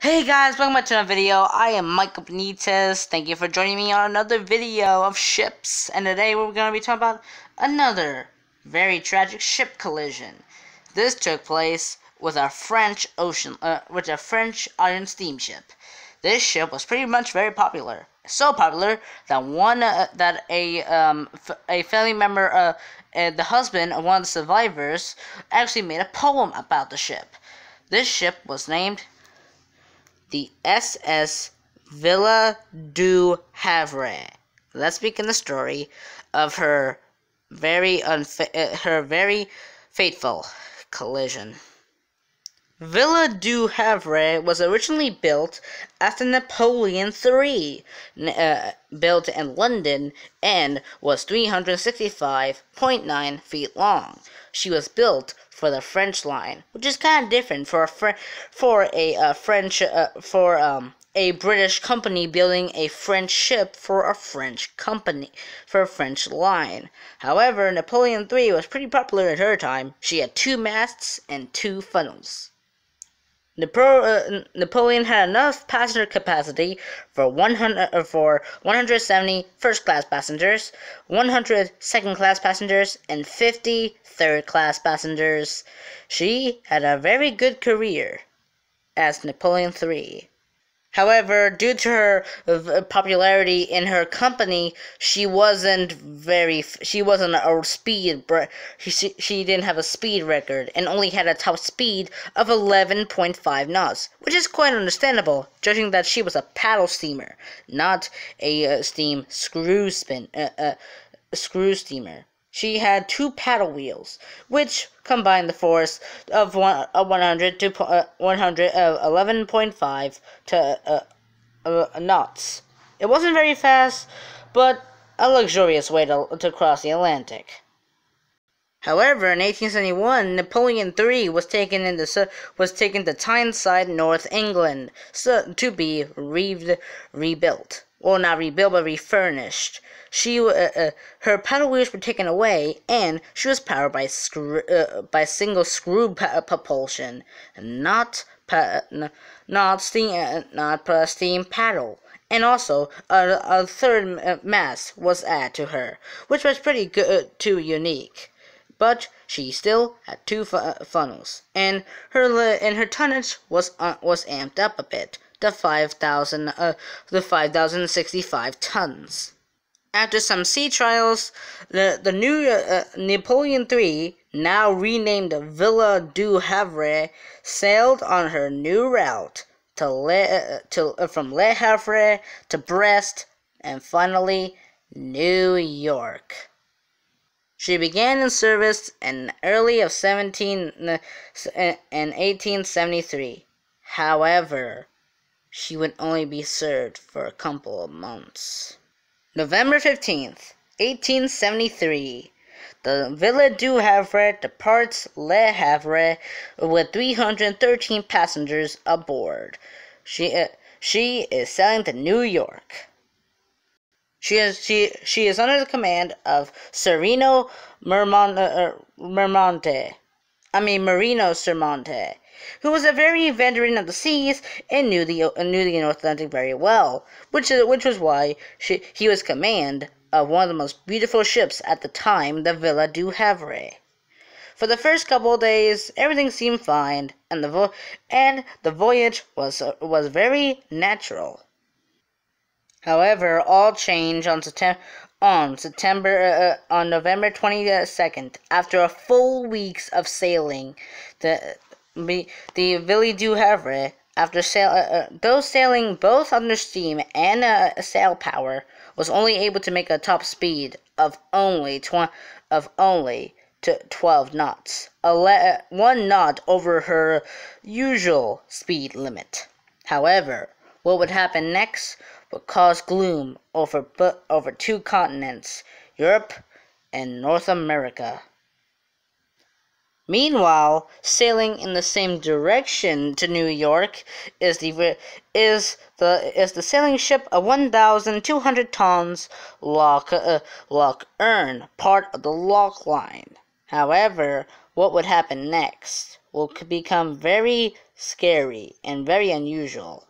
Hey guys, welcome back to another video. I am Michael Benitez. Thank you for joining me on another video of ships. And today we're going to be talking about another very tragic ship collision. This took place with a French iron steamship. This ship was pretty much very popular. So popular that a family member, the husband of one of the survivors, actually made a poem about the ship. This ship was named the SS Villie Du Havre. Let's begin the story of her very fateful collision. Villie Du Havre was originally built after Napoleon III, built in London, and was 365.9 feet long. She was built for the French line, which is kind of different for a British company building a French ship for a French company, for a French line. However, Napoleon III was pretty popular at her time. She had 2 masts and 2 funnels. Napoleon had enough passenger capacity for 170 first-class passengers, 100 second-class passengers, and 50 third-class passengers. She had a very good career as Napoleon III. However, due to her popularity in her company, she didn't have a speed record and only had a top speed of 11.5 knots, which is quite understandable, judging that she was a paddle steamer, not a steam screw steamer. She had 2 paddle wheels, which combined the force of 11.5 to knots. It wasn't very fast, but a luxurious way to cross the Atlantic. However, in 1871, Napoleon III was taken to Tyneside, North England, to be rebuilt. Well, not rebuilt, but refurnished. Her paddle wheels were taken away, and she was powered by single screw propulsion, not steam paddle. And also, a third mast was added to her, which was pretty good, too unique. But she still had 2 funnels, and her tonnage was amped up a bit to 5,065 tons. After some sea trials, the new Napoleon III, now renamed Villie Du Havre, sailed on her new route from Le Havre to Brest and finally New York. She began in service in early of 1873. However, she would only be served for a couple of months. November 15th, 1873, the Villie Du Havre departs Le Havre with 313 passengers aboard. She is sailing to New York. She is under the command of Marino Sermonte, who was a very veteran of the seas and knew the North Atlantic very well, which was why he was command of one of the most beautiful ships at the time, the Villie Du Havre. For the first couple of days, everything seemed fine, and the voyage was very natural. However, all changed on November 22nd, after a full weeks of sailing. The Villie Du Havre, though sailing both under steam and sail power, was only able to make a top speed of only 12 knots, 1 knot over her usual speed limit. However, what would happen next would cause gloom over 2 continents, Europe and North America. Meanwhile, sailing in the same direction to New York is the sailing ship of 1,200 tons Loch Earn, part of the Loch Line. However, what would happen next will become very scary, and very unusual.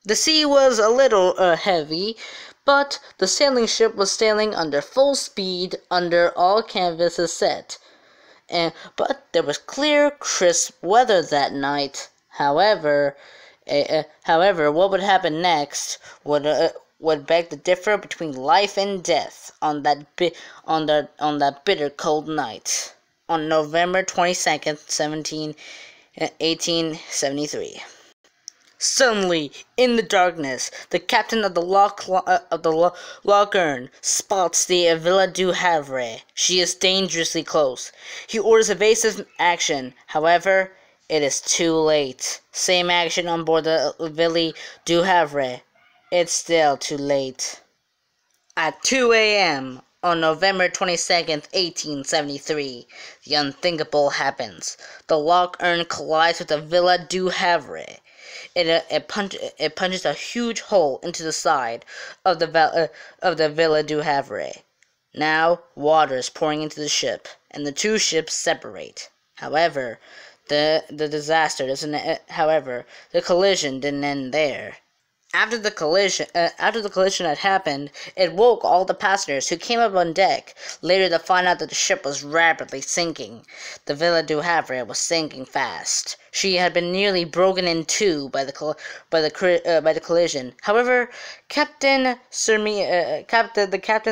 The sea was a little heavy, but the sailing ship was sailing under full speed under all canvases set. But there was clear, crisp weather that night. However, what would happen next would beg the differ between life and death on that bitter cold night on November 22nd, 1873. Suddenly, in the darkness, the captain of the Loch Earn spots the Villie Du Havre. She is dangerously close. He orders evasive action. However, it is too late. Same action on board the Villie Du Havre. It's still too late. At 2 a.m. on November 22nd, 1873, the unthinkable happens. The Loch Earn collides with the Villie Du Havre. It punches a huge hole into the side of the Villie Du Havre. Now, water is pouring into the ship, and the two ships separate. However, the collision didn't end there. After the collision had happened, it woke all the passengers who came up on deck, later to find out that the ship was rapidly sinking. The Villie Du Havre was sinking fast. She had been nearly broken in two by the collision. However, the captain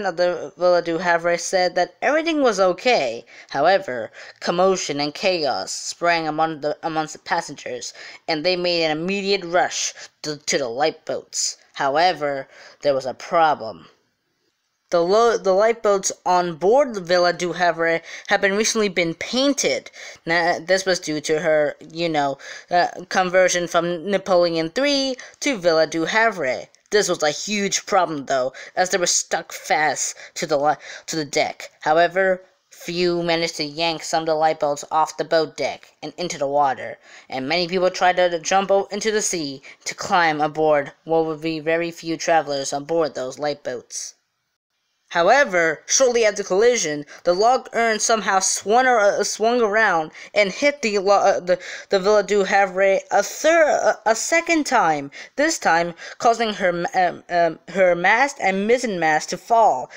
of the Villie Du Havre said that everything was okay. However, commotion and chaos sprang amongst the passengers, and they made an immediate rush to the lifeboats. However, there was a problem. The lifeboats on board the Villie Du Havre had recently been painted. Now, this was due to her, conversion from Napoleon III to Villie Du Havre. This was a huge problem, though, as they were stuck fast to the deck. However, few managed to yank some of the lifeboats off the boat deck and into the water, and many people tried to jump into the sea to climb aboard what would be very few travelers on board those lifeboats. However, shortly after the collision, the Loch Earn somehow swung around and hit the Villie Du Havre a second time. This time, causing her mast and mizzenmast to fall,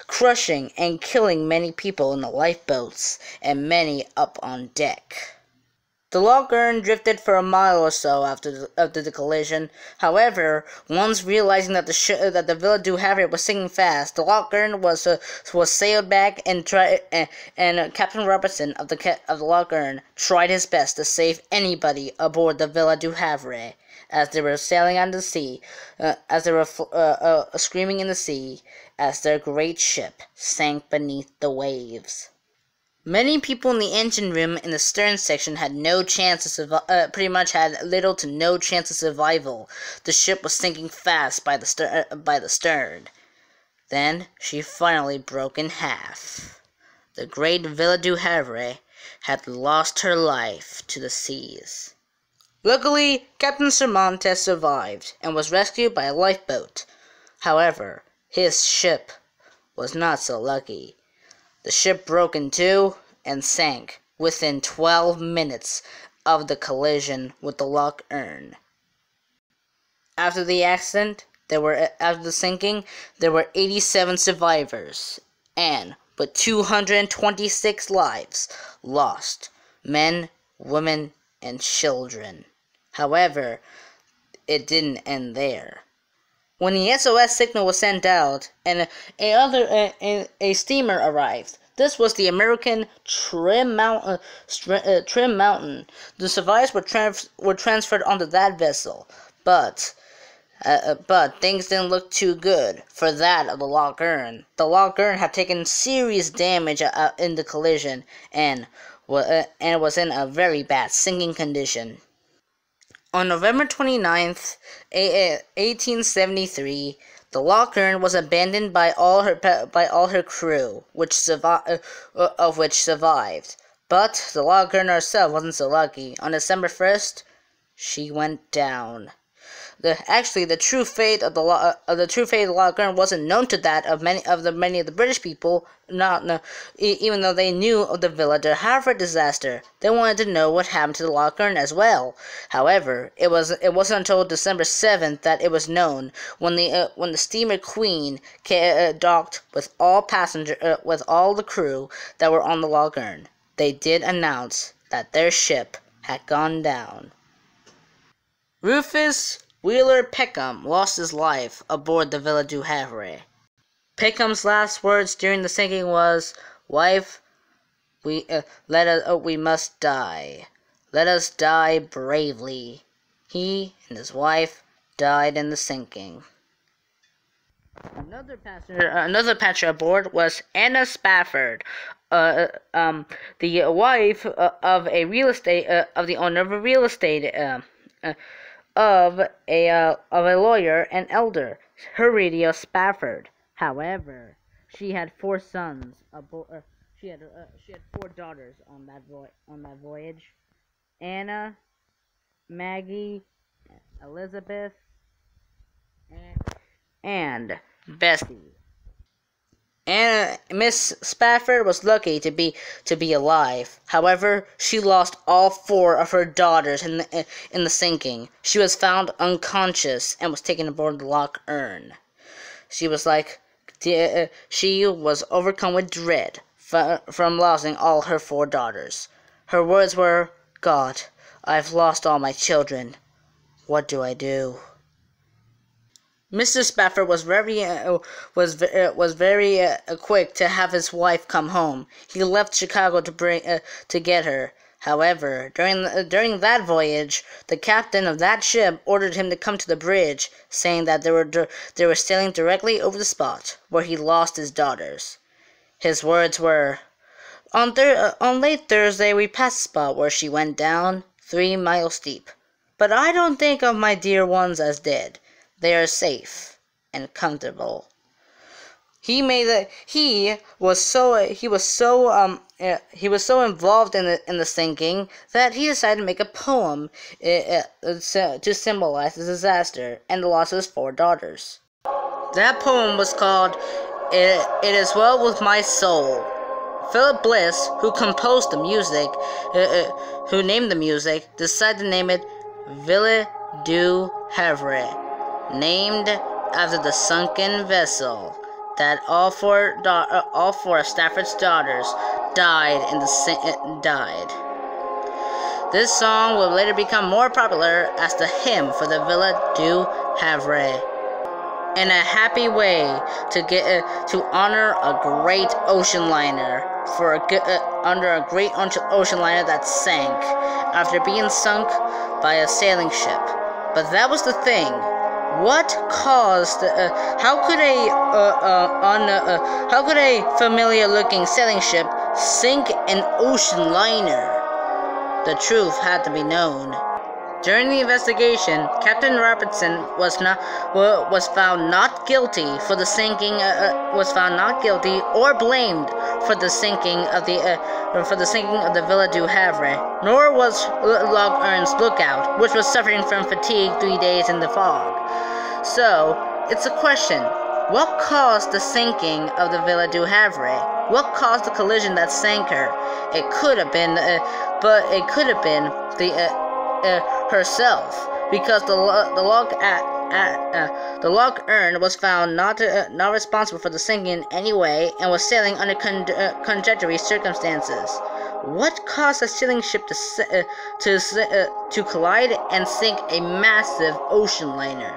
crushing and killing many people in the lifeboats and many up on deck. The Loch Earn drifted for a mile or so after the collision. However, once realizing that the Villie Du Havre was sinking fast, the Loch Earn was sailed back, and Captain Robertson of the Loch Earn tried his best to save anybody aboard the Villie Du Havre as they were sailing on the sea, as they were screaming in the sea, as their great ship sank beneath the waves. Many people in the engine room in the stern section had no chance of pretty much had little to no chance of survival. The ship was sinking fast by the stern. Then she finally broke in half. The great Villie Du Havre had lost her life to the seas. Luckily, Captain Trimountain survived and was rescued by a lifeboat. However, his ship was not so lucky. The ship broke in two and sank within 12 minutes of the collision with the Loch Earn. After the sinking, there were 87 survivors, and with 226 lives lost, men, women, and children. However, it didn't end there. When the SOS signal was sent out and a steamer arrived, this was the American Trimountain. The survivors were transferred onto that vessel, but things didn't look too good for that of the Loch Earn. The Loch Earn had taken serious damage in the collision and was in a very bad sinking condition. On November 29th, 1873, the Loch Earn was abandoned by all her crew, of which survived. But the Loch Earn herself wasn't so lucky. On December 1st, she went down. The true fate of the Loch Earn wasn't known to that of many of the British people. Even though they knew of the Villie Du Havre disaster, they wanted to know what happened to the Loch Earn as well. However, it wasn't until December 7th that it was known, when the steamer Queen docked with all the crew that were on the Loch Earn. They did announce that their ship had gone down. Rufus Wheeler Peckham lost his life aboard the Villie Du Havre. Peckham's last words during the sinking was, "Wife, we must die. Let us die bravely." He and his wife died in the sinking. Another passenger aboard was Anna Spafford, the wife of a real estate of the owner of a real estate of a lawyer and elder, Horatio Spafford. However, she had 4 sons. She had 4 daughters on that voyage: Anna, Maggie, Elizabeth, and Bessie. Miss Spafford was lucky to be alive. However, she lost all 4 of her daughters in the sinking. She was found unconscious and was taken aboard the Loch Earn. She was overcome with dread from losing all her 4 daughters. Her words were, "God, I've lost all my children. What do I do?" Mr. Spafford was very quick to have his wife come home. He left Chicago to get her. However, during that voyage, the captain of that ship ordered him to come to the bridge, saying that they were sailing directly over the spot where he lost his daughters. His words were, "On late Thursday we passed the spot where she went down, 3 miles deep. But I don't think of my dear ones as dead. They are safe and comfortable." He was so involved in the sinking that he decided to make a poem to symbolize the disaster and the loss of his 4 daughters. That poem was called "It Is Well With My Soul." Philip Bliss, who composed the music, who named the music, decided to name it Villie Du Havre, named after the sunken vessel that all 4 of Stafford's daughters died. This song would later become more popular as the hymn for the Villie Du Havre, in a happy way to honor a great ocean liner ocean liner that sank after being sunk by a sailing ship. But that was the thing. What caused? How could a familiar-looking sailing ship sink an ocean liner? The truth had to be known. During the investigation, Captain Robertson was found not guilty for the sinking. Was found not guilty or blamed for the sinking of the Villie Du Havre. Nor was Loch Earn's lookout, which was suffering from fatigue 3 days in the fog. So it's a question: what caused the sinking of the Villie Du Havre? What caused the collision that sank her? It could have been, herself, because the Loch Earn was found not responsible for the sinking in any way and was sailing under conjectural circumstances. What caused a sailing ship to collide and sink a massive ocean liner?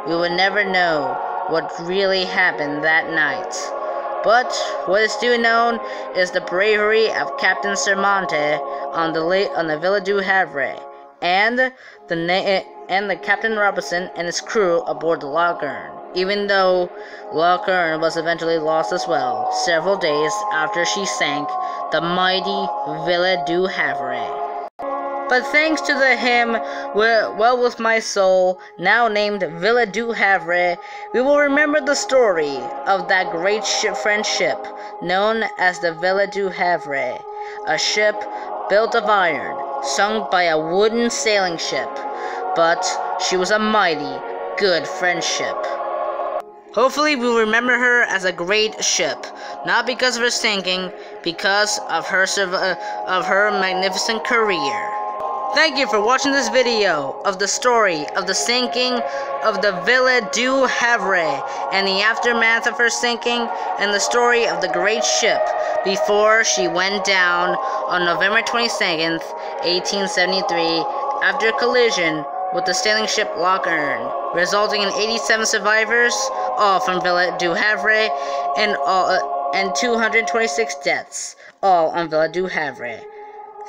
We will never know what really happened that night. But what is still known is the bravery of Captain Trimountain on the Villie Du Havre, and the Captain Robertson and his crew aboard the Loch Earn, even though Loch Earn was eventually lost as well, several days after she sank the mighty Villie Du Havre. But thanks to the hymn "Well With My Soul," now named Villie Du Havre, we will remember the story of that great French ship known as the Villie Du Havre, a ship built of iron, sunk by a wooden sailing ship, but she was a mighty good friendship. Hopefully we'll remember her as a great ship, not because of her sinking, because of her magnificent career. Thank you for watching this video of the story of the sinking of the Villie Du Havre and the aftermath of her sinking, and the story of the great ship before she went down on November 22nd, 1873, after a collision with the sailing ship Loch Earn, resulting in 87 survivors, all from Villie Du Havre, and 226 deaths, all on Villie Du Havre.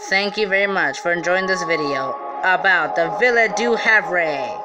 Thank you very much for enjoying this video about the Villie Du Havre.